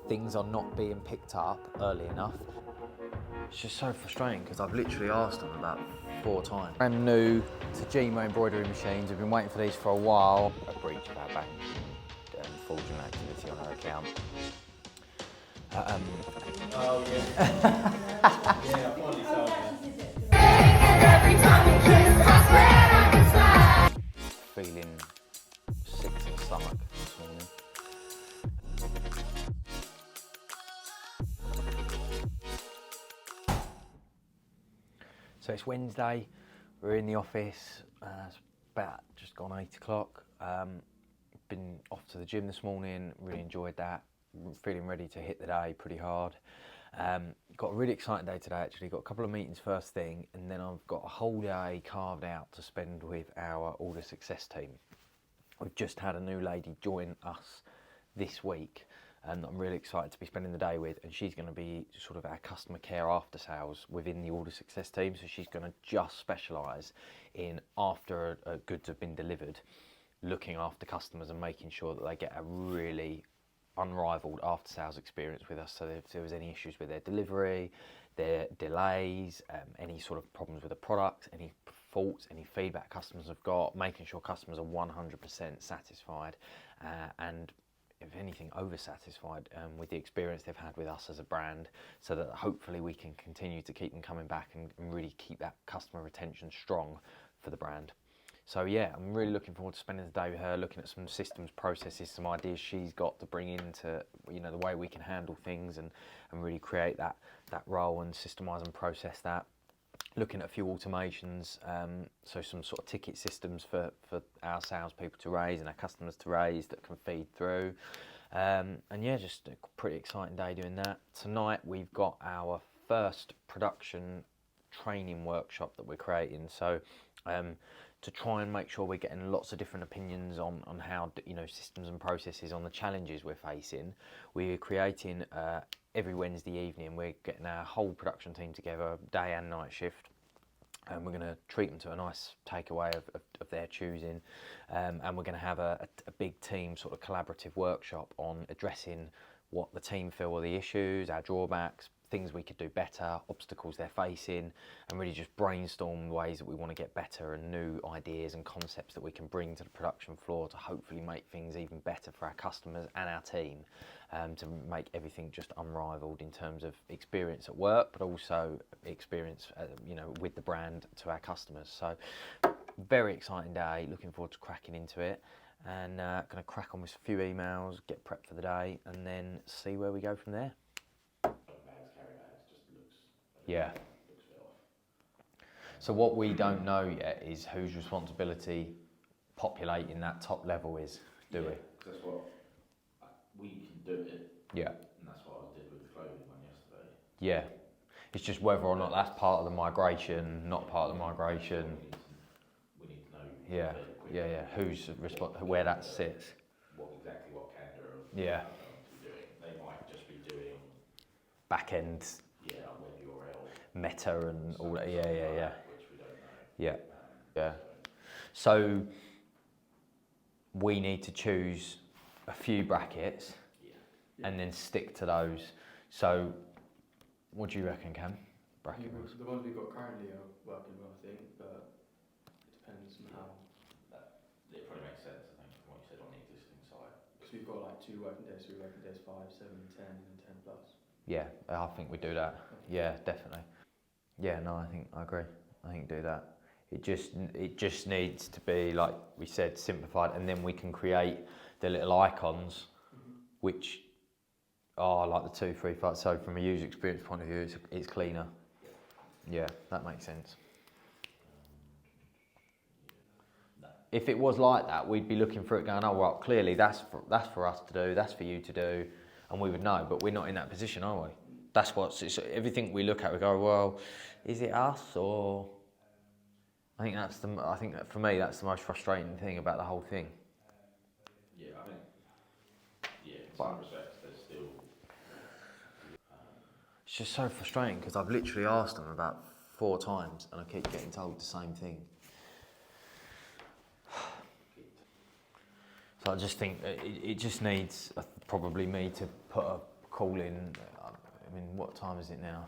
things are not being picked up early enough. It's just so frustrating because I've literally asked them about 4 times. Brand new to Gmo embroidery machines. We've been waiting for these for a while. A breach of our bank and fraudulent activity on our account. Oh yeah. Yeah, I finally sold that. Feeling sick to the stomach this morning. So it's Wednesday, we're in the office, it's about just gone 8 o'clock. Been off to the gym this morning, really enjoyed that. Feeling ready to hit the day pretty hard. Got a really exciting day today actually, got a couple of meetings first thing, and then I've got a whole day carved out to spend with our order success team. We've just had a new lady join us this week, and I'm really excited to be spending the day with, and she's going to be sort of our customer care after sales within the order success team. So she's going to just specialise in after goods have been delivered, looking after customers and making sure that they get a really unrivaled after sales experience with us. So if there was any issues with their delivery, their delays, any sort of problems with the product, any faults, any feedback customers have got, making sure customers are 100% satisfied and if anything over satisfied with the experience they've had with us as a brand, so that hopefully we can continue to keep them coming back and really keep that customer retention strong for the brand. So yeah, I'm really looking forward to spending the day with her, looking at some systems, processes, some ideas she's got to bring into, you know, the way we can handle things and really create that role and systemize and process that. Looking at a few automations, so some sort of ticket systems for our salespeople to raise and our customers to raise that can feed through. And yeah, just a pretty exciting day doing that. Tonight we've got our first production training workshop that we're creating. So to try and make sure we're getting lots of different opinions on how, you know, systems and processes on the challenges we're facing, we're creating every Wednesday evening, we're getting our whole production team together, day and night shift, and we're going to treat them to a nice takeaway of their choosing, and we're going to have a big team sort of collaborative workshop on addressing what the team feel are the issues, our drawbacks, things we could do better, obstacles they're facing, and really just brainstorm ways that we want to get better and new ideas and concepts that we can bring to the production floor to hopefully make things even better for our customers and our team, to make everything just unrivaled in terms of experience at work, but also experience, you know, with the brand to our customers. So very exciting day, looking forward to cracking into it, and going to crack on with a few emails, get prepped for the day, and then see where we go from there. Yeah. So what we don't know yet is whose responsibility populating that top level is, do we? That's what we can do it. Yeah. And that's what I did with the clothing one yesterday. Yeah. It's just whether or not that's part of the migration, not part of the migration. We need to know. Yeah. Yeah. Who's where that sits. Exactly what Canada are yeah. doing. They might just be doing back end. Yeah, web URL. Meta and all that. Yeah. Which we don't know. Yeah. Yeah. So we need to choose a few brackets and then stick to those. So what do you reckon, Cam? Bracket rules? The ones we've got currently are working well, I think, but it depends on how. It probably makes sense, I think, from what you said on the existing site. Because we've got like 2 working days, 3 working days, 5, 7, 10, and 10 plus. Yeah, I think we do that. Yeah, definitely. Yeah, no, I agree. I think do that. It just needs to be, like we said, simplified, and then we can create the little icons, which are like the 2, 3, 5. So from a user experience point of view, it's cleaner. Yeah, that makes sense. If it was like that, we'd be looking for it going, oh, well, clearly that's for us to do, that's for you to do, and we would know, but we're not in that position, are we? That's it's everything we look at, we go, well, is it us, or... I think that for me, that's the most frustrating thing about the whole thing. Yeah, I think, in some respects, there's still... It's just so frustrating, because I've literally asked them about 4 times, and I keep getting told the same thing. So I just think it just needs probably me to put a call in. I mean, what time is it now?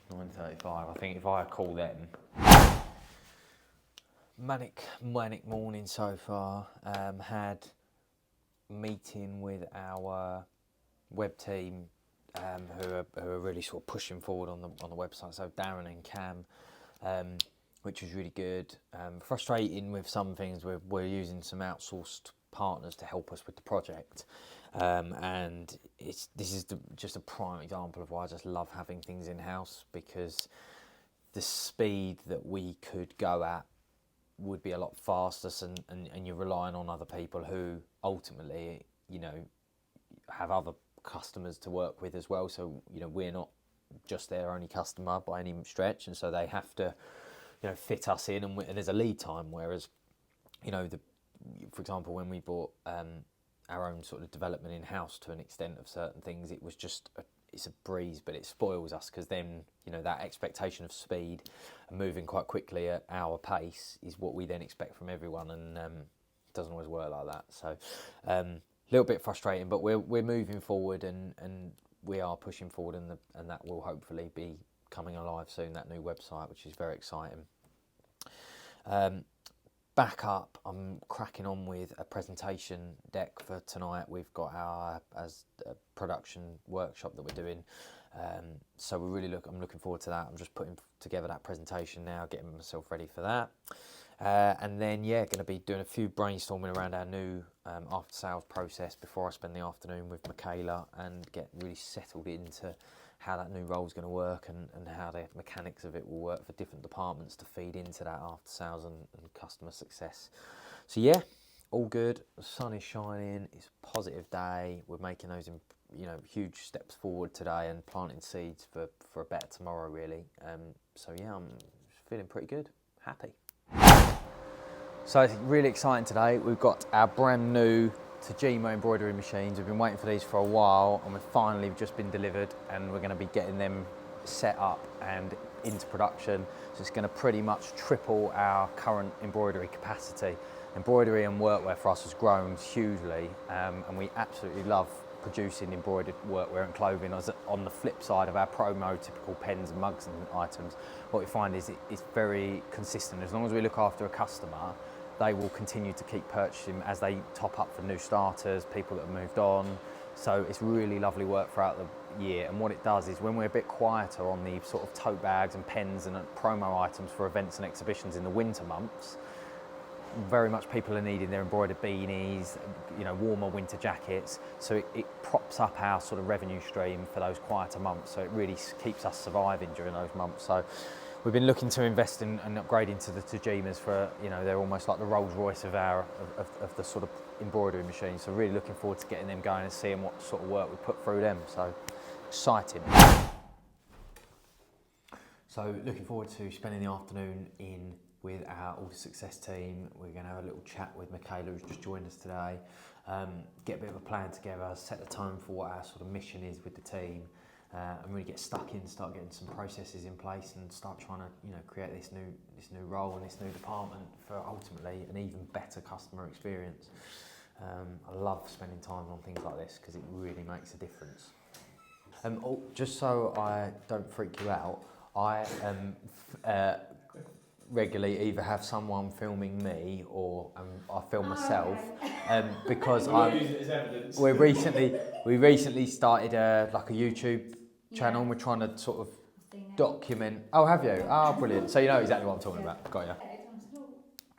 9:35. I think if I call them. Manic morning so far. Had a meeting with our web team, who are really sort of pushing forward on the website. So Darren and Cam, which was really good. Frustrating with some things. We're using some outsourced partners to help us with the project, and this is just a prime example of why I just love having things in house, because the speed that we could go at would be a lot faster, and you're relying on other people who ultimately, have other customers to work with as well. So, we're not just their only customer by any stretch, and so they have to, fit us in, and there's a lead time. Whereas, for example, when we bought our own sort of development in house to an extent of certain things, it was just it's a breeze, but it spoils us, because then that expectation of speed and moving quite quickly at our pace is what we then expect from everyone, and it doesn't always work like that. So a little bit frustrating, but we're moving forward, and we are pushing forward, and that will hopefully be coming alive soon, that new website, which is very exciting. Back up, I'm cracking on with a presentation deck for tonight. We've got our production workshop that we're doing, so I'm looking forward to that. I'm just putting together that presentation now, getting myself ready for that, and then going to be doing a few brainstorming around our new after sales process before I spend the afternoon with Michaela and get really settled into how that new role is going to work, and how the mechanics of it will work for different departments to feed into that after sales and customer success. So all good. The sun is shining. It's a positive day. We're making those huge steps forward today and planting seeds for a better tomorrow, really. I'm feeling pretty good. Happy. So it's really exciting today. We've got our brand new Tajima embroidery machines. We've been waiting for these for a while, and we've finally just been delivered, and we're going to be getting them set up and into production. So it's going to pretty much triple our current embroidery capacity. Embroidery and workwear for us has grown hugely, and we absolutely love producing embroidered workwear and clothing. On the flip side of our promo typical pens and mugs and items, what we find is it's very consistent. As long as we look after a customer, they will continue to keep purchasing as they top up for new starters, people that have moved on. So it's really lovely work throughout the year. And what it does is, when we're a bit quieter on the sort of tote bags and pens and promo items for events and exhibitions in the winter months, very much people are needing their embroidered beanies, warmer winter jackets. So it props up our sort of revenue stream for those quieter months. So it really keeps us surviving during those months. So we've been looking to invest in and upgrading to the Tajimas for, they're almost like the Rolls Royce of the sort of embroidery machines. So really looking forward to getting them going and seeing what sort of work we put through them. So exciting. So looking forward to spending the afternoon with our Order Success team. We're going to have a little chat with Michaela, who's just joined us today, get a bit of a plan together, set the tone for what our sort of mission is with the team, and really get stuck in, start getting some processes in place, and start trying to create this new role and this new department for ultimately an even better customer experience. I love spending time on things like this because it really makes a difference. Just so I don't freak you out, I regularly either have someone filming me or I film myself, because we recently started a YouTube channel, and we're trying to sort of document. Oh, have you? Oh, brilliant! So you know exactly what I'm talking about. Got you.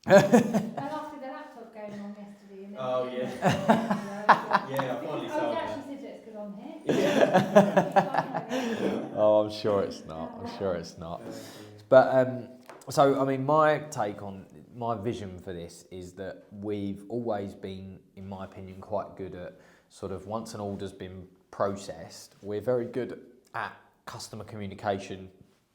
I lost the laptop going on yesterday, and then I finally I saw was that. actually said it's because I'm here. Oh, I'm sure it's not. But so I mean, my take on my vision for this is that we've always been, in my opinion, quite good at sort of, once an order's been processed, we're very good at customer communication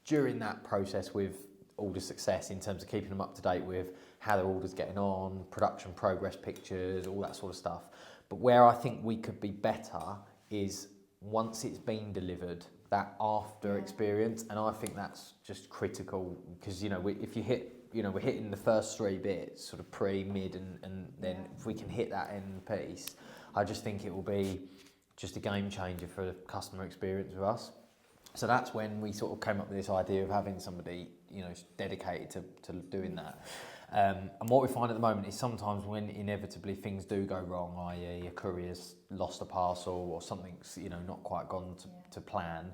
during that process with Order Success, in terms of keeping them up to date with how their order's getting on, production progress pictures, all that sort of stuff. But where I think we could be better is once it's been delivered, that after experience, and I think that's just critical, because if you hit we're hitting the first 3 bits, sort of pre, mid, and then if we can hit that end piece, I just think it will be just a game changer for the customer experience with us. So that's when we sort of came up with this idea of having somebody, dedicated to doing that. And what we find at the moment is sometimes when inevitably things do go wrong, i.e. a courier's lost a parcel or something's, not quite gone to plan,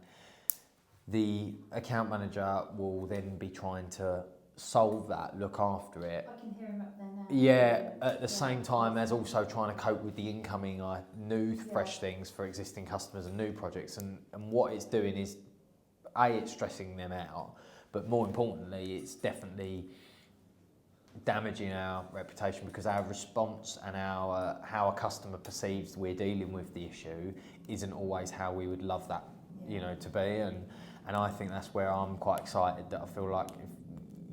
the account manager will then be trying to solve that, look after it. I can hear him up there now. Yeah, at the same time as also trying to cope with the incoming new fresh Yeah. things for existing customers and new projects. And what it's doing is, it's stressing them out, but more importantly, it's definitely damaging our reputation because our response and how a customer perceives we're dealing with the issue isn't always how we would love that, to be. And I think that's where I'm quite excited that I feel like if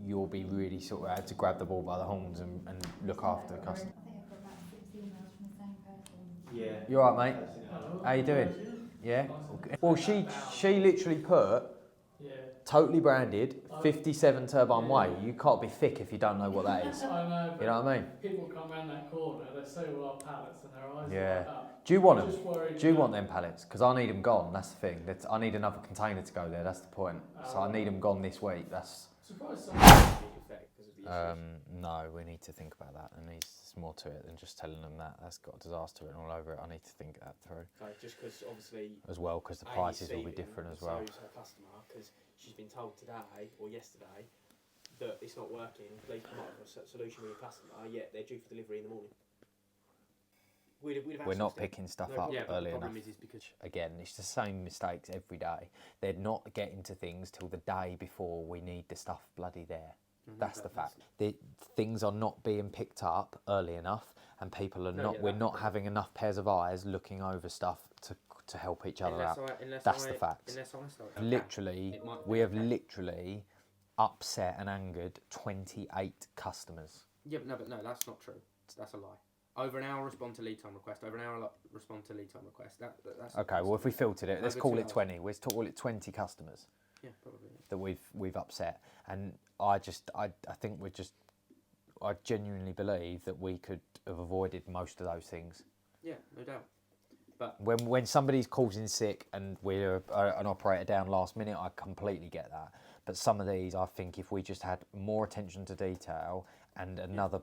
you'll be really sort of able to grab the ball by the horns and look after the customer. I think I've got about 6 emails from the same person. Yeah. You alright, mate? Hello. How you doing? Yeah? Okay. Well, she literally put Yeah, totally branded 57 Turbine Way. You can't be thick if you don't know what that is. I know. You know what I mean? People come round that corner, they see all our pallets and their eyes Yeah. light up. Do you want I'm them? just worried Do you that- want them pallets? Because I need them gone. That's the thing. I need another container to go there. That's the point. So I need them gone this week. That's. Surprised someone effect because of the issues. No, we need to think about that. There needs more to it than just telling them that. That's got disaster written all over it. I need to think that through Okay, just because obviously as well, because the A, prices will be receiving, different as and well. so's her customer, because she's been told today or yesterday that it's not working. Please come up with a solution with your customer. Yet they're due for delivery in the morning. We'd have We're not outsourced it. picking stuff No, up yeah, but early the problem enough. is because Again, it's the same mistakes every day. They're not getting to things till the day before we need the stuff bloody there. That's the fact. Things are not being picked up early enough, and people are not. We're not having enough pairs of eyes looking over stuff to help each other out. That's the fact. Unless I start. Literally, It might we be have okay. literally upset and angered 28 customers. Yeah, but no, that's not true. That's a lie. Over an hour respond to lead time request. Over an hour respond to lead time request. That's Okay, well if we filtered it, let's Over call 2 it hours. 20. Let's call it 20 customers Yeah, probably. that we've upset, and I think I genuinely believe that we could have avoided most of those things. Yeah, no doubt. When somebody's causing sick and we're an operator down last minute, I completely get that. But some of these, I think, if we just had more attention to detail and another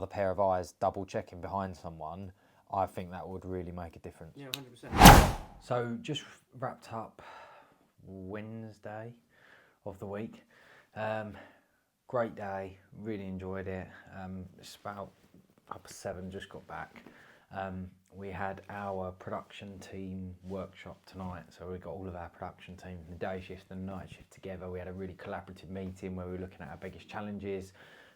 pair of eyes double checking behind someone, I think that would really make a difference. Yeah, 100%. So just wrapped up Wednesday of the week. Great day, really enjoyed it. It's about 7:30, just got back. We had our production team workshop tonight, so we got all of our production team from the day shift and the night shift together. We had a really collaborative meeting where we were looking at our biggest challenges,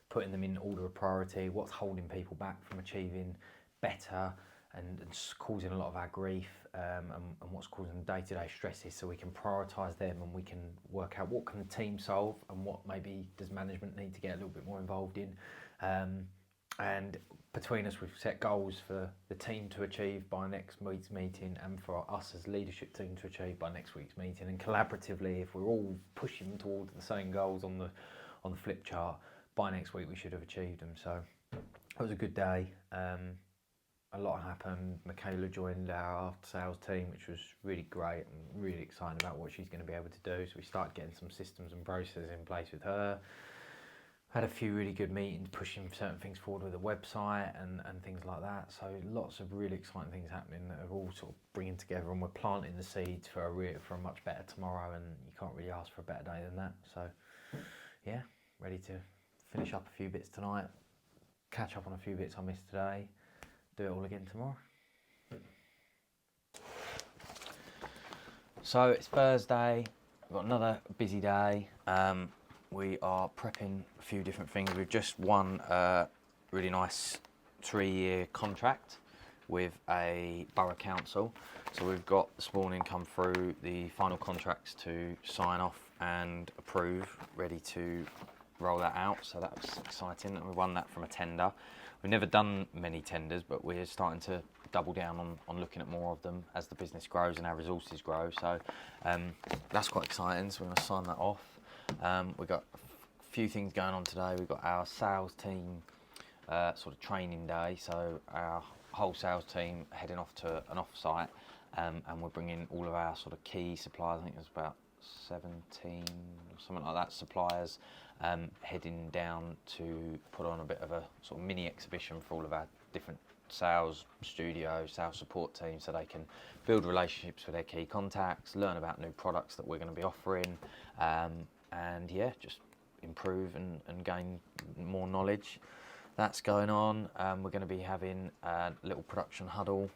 putting them in order of priority, what's holding people back from achieving better and causing a lot of our grief, and what's causing day-to-day stresses, so we can prioritise them and we can work out what can the team solve and what maybe does management need to get a little bit more involved in. And between us, we've set goals for the team to achieve by next week's meeting and for us as leadership team to achieve by next week's meeting. And collaboratively, if we're all pushing towards the same goals on the flip chart, by next week we should have achieved them. So it was a good day. A lot happened. Michaela joined our after sales team, which was really great and really excited about what she's going to be able to do. So we started getting some systems and processes in place with her. Had a few really good meetings pushing certain things forward with the website and things like that. So lots of really exciting things happening that are all sort of bringing together, and we're planting the seeds for a much better tomorrow, and you can't really ask for a better day than that. So yeah, ready to finish up a few bits tonight, catch up on a few bits I missed today, do it all again tomorrow. So it's Thursday, we've got another busy day. We are prepping a few different things. We've just won a really nice 3-year contract with a borough council. So we've got this morning come through the final contracts to sign off and approve, ready to roll that out. So that was exciting. And we won that from a tender. We've never done many tenders, but we're starting to double down on looking at more of them as the business grows and our resources grow. So that's quite exciting. So we're going to sign that off. We've got a few things going on today. We've got our sales team sort of training day, so our whole sales team heading off to an off-site, and we're bringing all of our sort of key suppliers. I think there's about 17 or something like that suppliers heading down to put on a bit of a sort of mini exhibition for all of our different sales studios, sales support teams, so they can build relationships with their key contacts, learn about new products that we're going to be offering, and yeah, just improve and gain more knowledge. That's going on. We're going to be having a little production huddle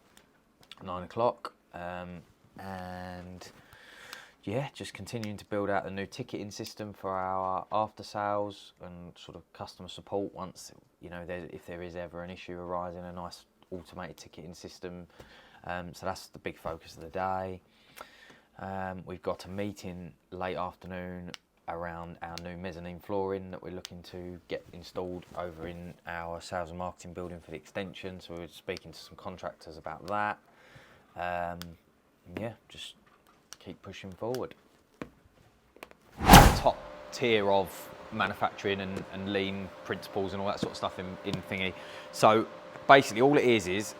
at 9 o'clock, and yeah, just continuing to build out the new ticketing system for our after sales and sort of customer support. Once, you know, if there is ever an issue arising, a nice automated ticketing system. So that's the big focus of the day. We've got a meeting late afternoon around our new mezzanine flooring that we're looking to get installed over in our sales and marketing building for the extension. So we're speaking to some contractors about that. Yeah, just keep pushing forward. Top tier of manufacturing and lean principles and all that sort of stuff in thingy. So basically all it is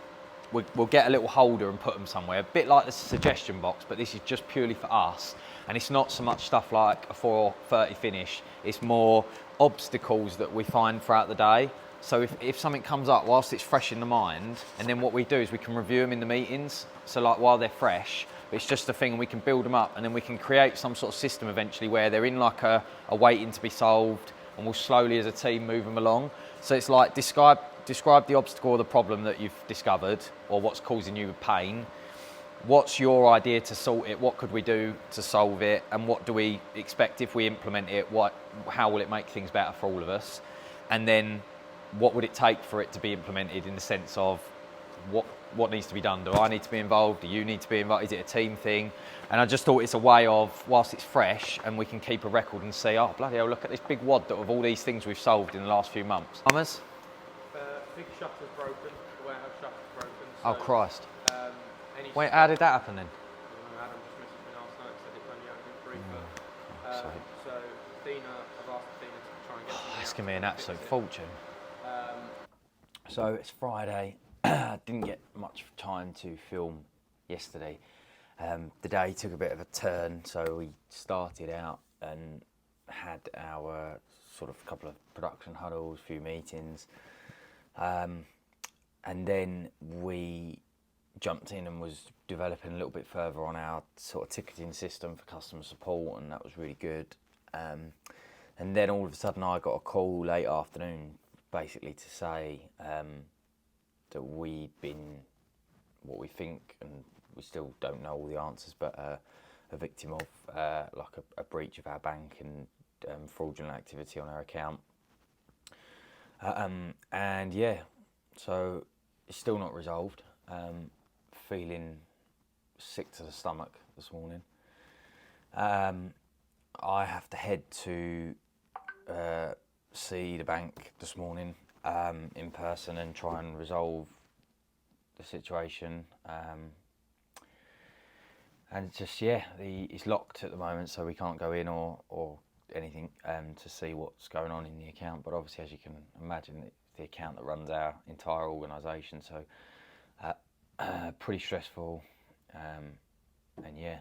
we'll get a little holder and put them somewhere, a bit like the suggestion box, but this is just purely for us. And it's not so much stuff like a 4:30 finish, it's more obstacles that we find throughout the day. So if something comes up whilst it's fresh in the mind, and then what we do is we can review them in the meetings, so like while they're fresh, it's just a thing, and we can build them up, and then we can create some sort of system eventually where they're in like a waiting to be solved, and we'll slowly as a team move them along. So it's like describe the obstacle or the problem that you've discovered, or what's causing you pain. What's your idea to sort it? What could we do to solve it? And what do we expect if we implement it? How will it make things better for all of us? And then what would it take for it to be implemented, in the sense of what needs to be done? Do I need to be involved? Do you need to be involved? Is it a team thing? And I just thought it's a way of, whilst it's fresh and we can keep a record and say, oh, bloody hell, look at this big wad of all these things we've solved in the last few months. Thomas? Big shutter's broken, the warehouse shutter's broken. Oh, Christ. Any Wait, how did that happen then? Adam just messaged me last night, said it's only open 3 foot. So So I've asked Athena to try and get something it's out going to be an to absolute fix it. fortune. So it's Friday. Didn't get much time to film yesterday. The day took a bit of a turn, so we started out and had our sort of couple of production huddles, few meetings, and then we jumped in and was developing a little bit further on our sort of ticketing system for customer support, and that was really good. And then all of a sudden I got a call late afternoon basically to say that we'd been, what we think, and we still don't know all the answers, but a victim of like a breach of our bank and fraudulent activity on our account. And yeah, so it's still not resolved. Feeling sick to the stomach this morning. I have to head to see the bank this morning in person and try and resolve the situation. And it's just, yeah, it's locked at the moment, so we can't go in or anything to see what's going on in the account. But obviously, as you can imagine, it's the account that runs our entire organisation, so pretty stressful. And yeah,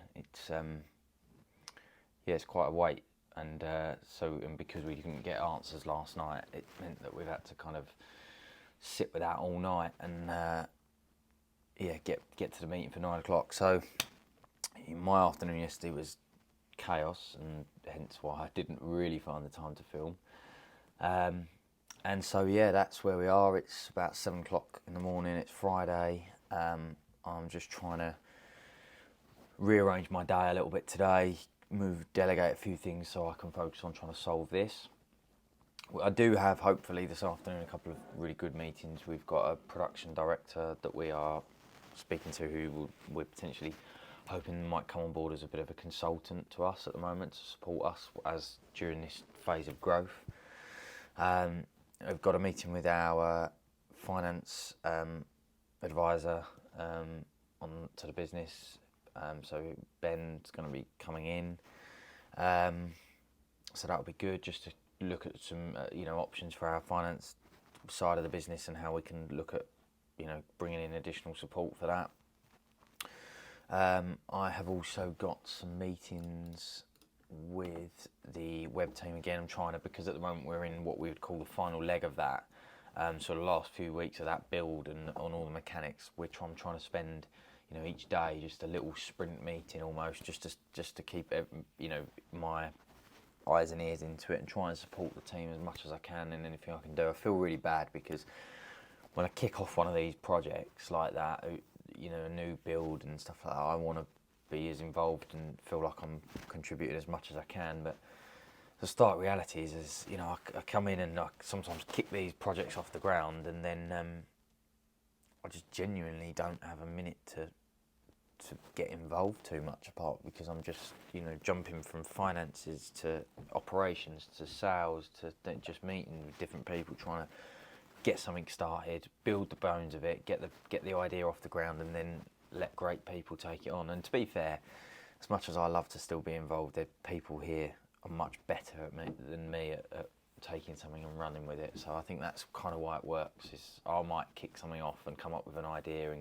it's quite a weight. And and because we didn't get answers last night, it meant that we've had to kind of sit with that all night and get to the meeting for 9 o'clock. So my afternoon yesterday was chaos, and hence why I didn't really find the time to film. And so yeah, that's where we are. It's about 7 o'clock in the morning. It's Friday. I'm just trying to rearrange my day a little bit today, delegate a few things so I can focus on trying to solve this. I do have, hopefully this afternoon, a couple of really good meetings. We've got a production director that we are speaking to, who we're potentially hoping might come on board as a bit of a consultant to us at the moment to support us as during this phase of growth. I've got a meeting with our finance advisor on to the business. So Ben's going to be coming in. So that'll be good, just to look at some options for our finance side of the business and how we can look at bringing in additional support for that. I have also got some meetings with the web team again. I'm trying to, because at the moment we're in what we would call the final leg of that. So the last few weeks of that build and on all the mechanics, I'm trying to spend each day just a little sprint meeting almost, just to keep my eyes and ears into it and try and support the team as much as I can in anything I can do. I feel really bad because when I kick off one of these projects like that, a new build and stuff like that, I want to be as involved and feel like I'm contributing as much as I can. But the stark reality is I come in and I sometimes kick these projects off the ground, and then I just genuinely don't have a minute to get involved too much, apart because I'm just jumping from finances to operations to sales to just meeting with different people, trying to get something started, build the bones of it, get the idea off the ground, and then let great people take it on. And to be fair, as much as I love to still be involved, the people here are much better than me at taking something and running with it. So I think that's kind of why it works, is I might kick something off and come up with an idea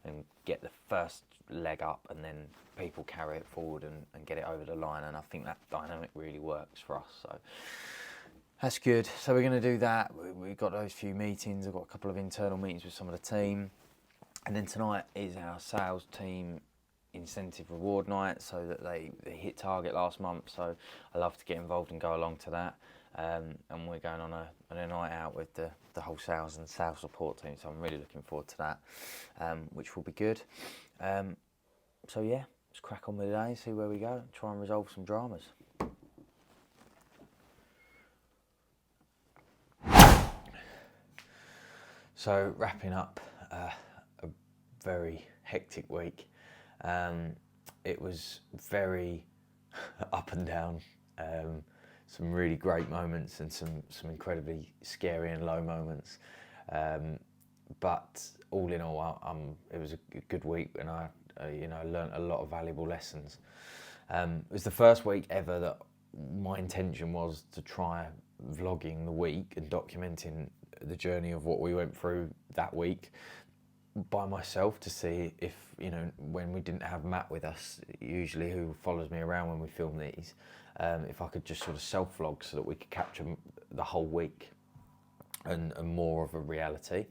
and get the first leg up, and then people carry it forward and get it over the line. And I think that dynamic really works for us. So that's good. So we're going to do that. We've got those few meetings. I've got a couple of internal meetings with some of the team. And then tonight is our sales team incentive reward night, so that they hit target last month. So I love to get involved and go along to that. And we're going on a night out with the whole sales and sales support team. So I'm really looking forward to that, which will be good. So yeah, let's crack on with the day, see where we go, try and resolve some dramas. So wrapping up a very hectic week. It was very up and down. Some really great moments and some incredibly scary and low moments. But all in all, it was a good week, and I learnt a lot of valuable lessons. It was the first week ever that my intention was to try vlogging the week and documenting the journey of what we went through that week by myself, to see if, when we didn't have Matt with us, usually, who follows me around when we film these, if I could just sort of self-vlog so that we could capture the whole week and more of a reality.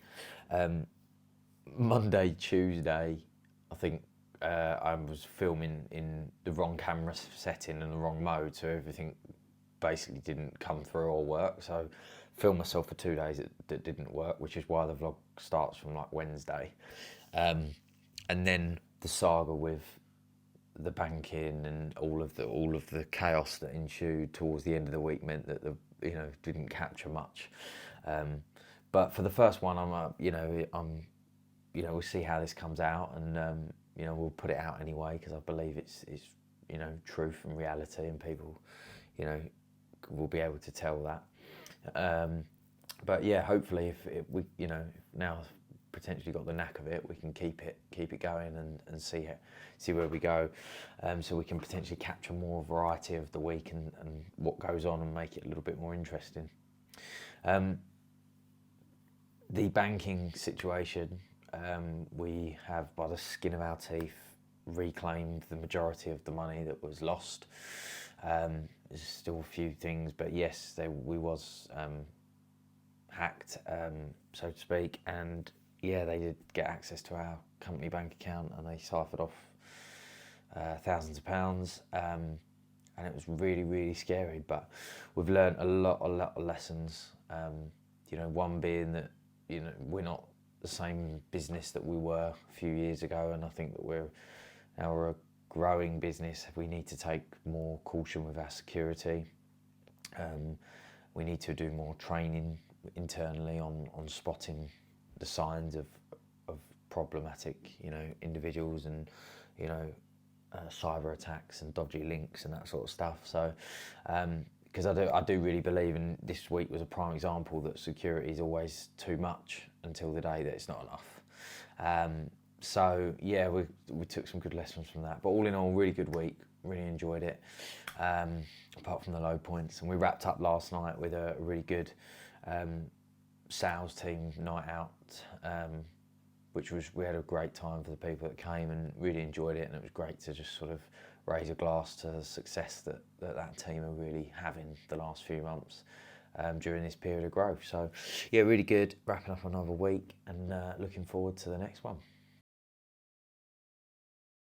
Monday, Tuesday, I think I was filming in the wrong camera setting and the wrong mode, so everything basically didn't come through or work. So filmed myself for 2 days that didn't work, which is why the vlog starts from like Wednesday. And then the saga with the banking and all of the chaos that ensued towards the end of the week meant that didn't capture much. But for the first one, we'll see how this comes out, and we'll put it out anyway, because I believe it's truth and reality, and people will be able to tell that. But yeah, hopefully if we now potentially got the knack of it, we can keep it going and see where we go, so we can potentially capture more variety of the week and what goes on, and make it a little bit more interesting. The banking situation, we have, by the skin of our teeth, reclaimed the majority of the money that was lost. There's still a few things, but yes, we was hacked, so to speak, and yeah, they did get access to our company bank account, and they siphoned off thousands of pounds, and it was really, really scary. But we've learned a lot of lessons. One being that we're not the same business that we were a few years ago, and I think that we're a growing business. We need to take more caution with our security. We need to do more training internally on spotting the signs of problematic individuals, and cyber attacks and dodgy links and that sort of stuff. So because I do really believe, and this week was a prime example, that security is always too much until the day that it's not enough. So yeah, we took some good lessons from that. But all in all, really good week. Really enjoyed it. Apart from the low points, and we wrapped up last night with a really good sales team night out, which was, we had a great time for the people that came and really enjoyed it, and it was great to just sort of raise a glass to the success that team are really having the last few months during this period of growth. So yeah, really good, wrapping up another week and looking forward to the next one.